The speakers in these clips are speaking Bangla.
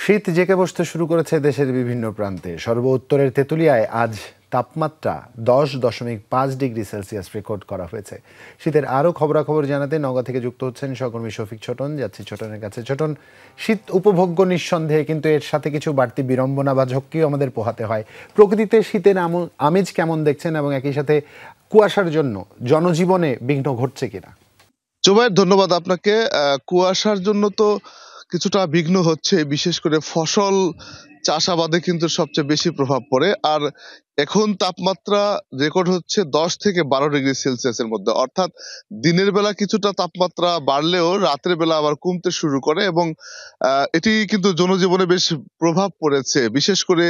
শীত জেঁকে বসতে শুরু করেছে দেশের বিভিন্ন প্রান্তে। সর্বোত্তরের তেঁতুলিয়ায় আজ তাপমাত্রা 10.5 ডিগ্রি সেলসিয়াস রেকর্ড করা হয়েছে। শীতের আরও খবরাখবর জানাতে নওগাঁ থেকে যুক্ত হচ্ছেন সহকর্মী শফিক ছোটন। যাচ্ছি ছোটনের কাছে। ছোটন, শীত উপভোগ্য নিঃসন্দেহে, কিন্তু এর সাথে কিছু বাড়তি বিড়ম্বনা বা ঝক্কিও আমাদের পোহাতে হয়। প্রকৃতিতে শীতের আমেজ কেমন দেখছেন, এবং একই সাথে কুয়াশার জন্য জনজীবনে বিঘ্ন ঘটছে কিনা? জুবায়ের, ধন্যবাদ আপনাকে। কুয়াশার জন্য তো কিছুটা বিঘ্ন হচ্ছে, বিশেষ করে ফসল চাষাবাদে কিন্তু সবচেয়ে বেশি প্রভাব পড়ে। আর এখন তাপমাত্রা রেকর্ড হচ্ছে 10 থেকে 12 ডিগ্রি সেলসিয়াসের মধ্যে, অর্থাৎ দিনের বেলা কিছুটা তাপমাত্রা বাড়লেও রাতের বেলা আবার কমতে শুরু করে, এবং এটি কিন্তু জনজীবনে বেশ প্রভাব পড়েছে। বিশেষ করে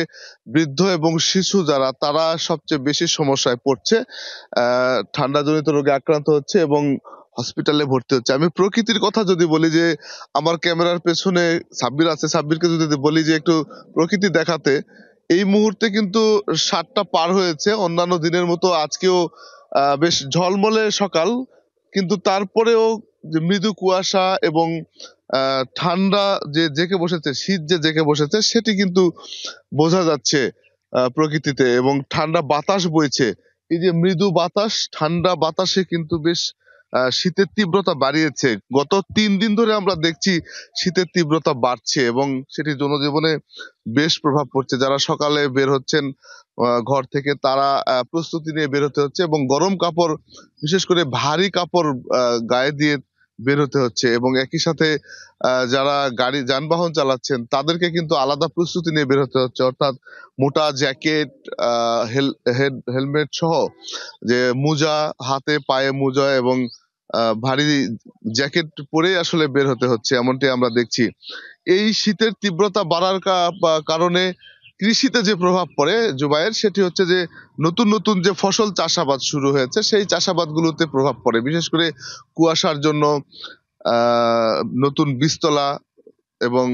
বৃদ্ধ এবং শিশু যারা, তারা সবচেয়ে বেশি সমস্যায় পড়ছে, ঠান্ডাজনিত রোগে আক্রান্ত হচ্ছে এবং হসপিটালে ভর্তি হচ্ছে। আমি প্রকৃতির কথা যদি বলি, যে আমার ক্যামেরার পেছনে সাব্বির আছে, সাব্বিরকে যদি বলি যে একটু প্রকৃতি দেখাতে, এই মুহূর্তে কিন্তু 7টা পার হয়েছে। অন্যান্য দিনের মতো আজকেও বেশ ঝলমলে সকাল, কিন্তু তারপরেও যে মৃদু কুয়াশা এবং ঠান্ডা যে জেঁকে বসেছে, শীত যে জেঁকে বসেছে, সেটি কিন্তু বোঝা যাচ্ছে প্রকৃতিতে, এবং ঠান্ডা বাতাস বইছে। এই যে মৃদু বাতাস, ঠান্ডা বাতাসে কিন্তু বেশ শীতের তীব্রতা বাড়িয়েছে। গত 3 দিন ধরে আমরা দেখছি শীতের তীব্রতা বাড়ছে, এবং সেটি জনজীবনে বেশ প্রভাব পড়ছে। যারা সকালে বের হচ্ছেন ঘর থেকে, তারা প্রস্তুতি নিয়ে বের হতে হচ্ছে, এবং গরম কাপড়, বিশেষ করে ভারী কাপড় গায়ে দিয়ে বের হতে হচ্ছে। এবং একই সাথে যারা গাড়ি যানবাহন চালাচ্ছেন, তাদেরকে কিন্তু আলাদা প্রস্তুতি নিয়ে বের হতে হচ্ছে, অর্থাৎ মোটা জ্যাকেট, হেলমেট সহ, যে মোজা, হাতে পায়ে মোজা এবং ভারী জ্যাকেট পরে আসলে বের হতে হচ্ছে, এমনটি আমরা দেখছি। এই শীতের তীব্রতা বাড়ার কারণে কৃষিতে যে প্রভাব পড়ে জুবায়ের, সেটি হচ্ছে যে নতুন নতুন যে ফসল চাষাবাদ শুরু হয়েছে, সেই চাষাবাদগুলোতে প্রভাব পড়ে। বিশেষ করে কুয়াশার জন্য নতুন বীজতলা এবং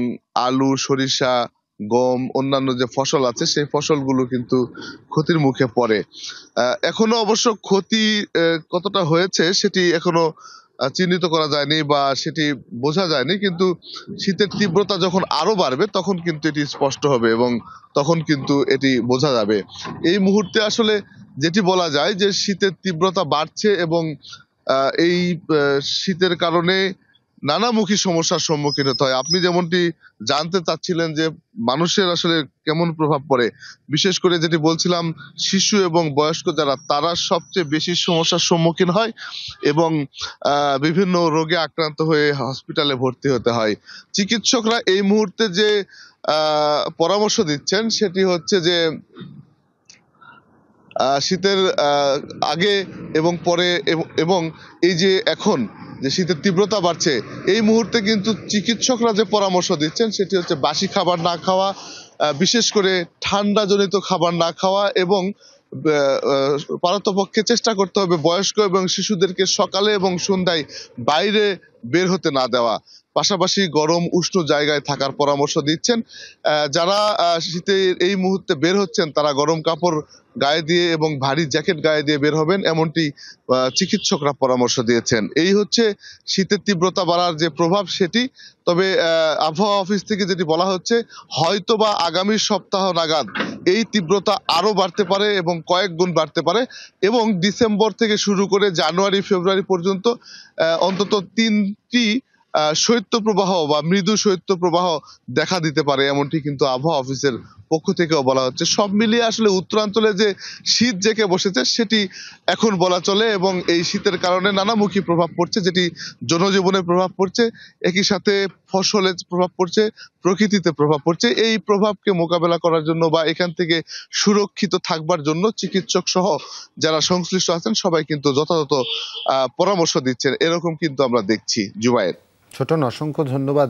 আলু, সরিষা, গম, অন্যান্য যে ফসল আছে, সেই ফসলগুলো কিন্তু ক্ষতির মুখে পড়ে। এখনো অবশ্য ক্ষতি কতটা হয়েছে সেটি এখনো চিহ্নিত করা যায়নি বা সেটি বোঝা যায়নি, কিন্তু শীতের তীব্রতা যখন আরো বাড়বে, তখন কিন্তু এটি স্পষ্ট হবে এবং তখন কিন্তু এটি বোঝা যাবে। এই মুহূর্তে আসলে যেটি বলা যায় যে শীতের তীব্রতা বাড়ছে, এবং এই শীতের কারণে নানামুখী সমস্যার সম্মুখীন হতে হয়। আপনি যেমনটি জানতে চাচ্ছিলেন যে মানুষের আসলে কেমন প্রভাব পড়ে, বিশেষ করে যেটি বলছিলাম, শিশু এবং বয়স্ক যারা, তারা সবচেয়ে বেশি সমস্যার সম্মুখীন হয় এবং বিভিন্ন রোগে আক্রান্ত হয়ে হসপিটালে ভর্তি হতে হয়। চিকিৎসকরা এই মুহূর্তে যে পরামর্শ দিচ্ছেন, সেটি হচ্ছে যে শীতের আগে এবং পরে, এবং এই যে এখন যে শীতের তীব্রতা বাড়ছে, এই মুহূর্তে কিন্তু চিকিৎসকরা যে পরামর্শ দিচ্ছেন, সেটি হচ্ছে বাসি খাবার না খাওয়া, বিশেষ করে ঠান্ডাজনিত খাবার না খাওয়া, এবং পারতপক্ষে চেষ্টা করতে হবে বয়স্ক এবং শিশুদেরকে সকালে এবং সন্ধ্যায় বাইরে বের হতে না দেওয়া। পাশাপাশি গরম উষ্ণ জায়গায় থাকার পরামর্শ দিচ্ছেন। যারা শীতে এই মুহূর্তে বের হচ্ছেন, তারা গরম কাপড় গায়ে দিয়ে এবং ভারী জ্যাকেট গায়ে দিয়ে বের হবেন, এমনটি চিকিৎসকরা পরামর্শ দিয়েছেন। এই হচ্ছে শীতের তীব্রতা বাড়ার যে প্রভাব সেটি। তবে আবহাওয়া অফিস থেকে যেটি বলা হচ্ছে, হয়তোবা আগামী সপ্তাহ নাগাদ এই তীব্রতা আরো বাড়তে পারে এবং কয়েক গুণ বাড়তে পারে, এবং ডিসেম্বর থেকে শুরু করে জানুয়ারি, ফেব্রুয়ারি পর্যন্ত অন্তত 3টি শৈত্যপ্রবাহ বা মৃদু শৈত্যপ্রবাহ দেখা দিতে পারে, এমনটি কিন্তু আবহাওয়া অফিসের পক্ষ থেকেও বলা হচ্ছে। সব মিলিয়ে আসলে উত্তরাঞ্চলে যে শীত জেঁকে বসেছে, সেটি এখন বলা চলে, এবং এই শীতের কারণে নানামুখী প্রভাব পড়ছে, যেটি জনজীবনে প্রভাব পড়ছে, একই সাথে ফসলে প্রভাব পড়ছে, প্রকৃতিতে প্রভাব পড়ছে। এই প্রভাবকে মোকাবেলা করার জন্য বা এখান থেকে সুরক্ষিত থাকবার জন্য চিকিৎসক সহ যারা সংশ্লিষ্ট আছেন, সবাই কিন্তু যথাযথ পরামর্শ দিচ্ছেন, এরকম কিন্তু আমরা দেখছি। জুবায়ের, ছোটন, অসংখ্য ধন্যবাদ।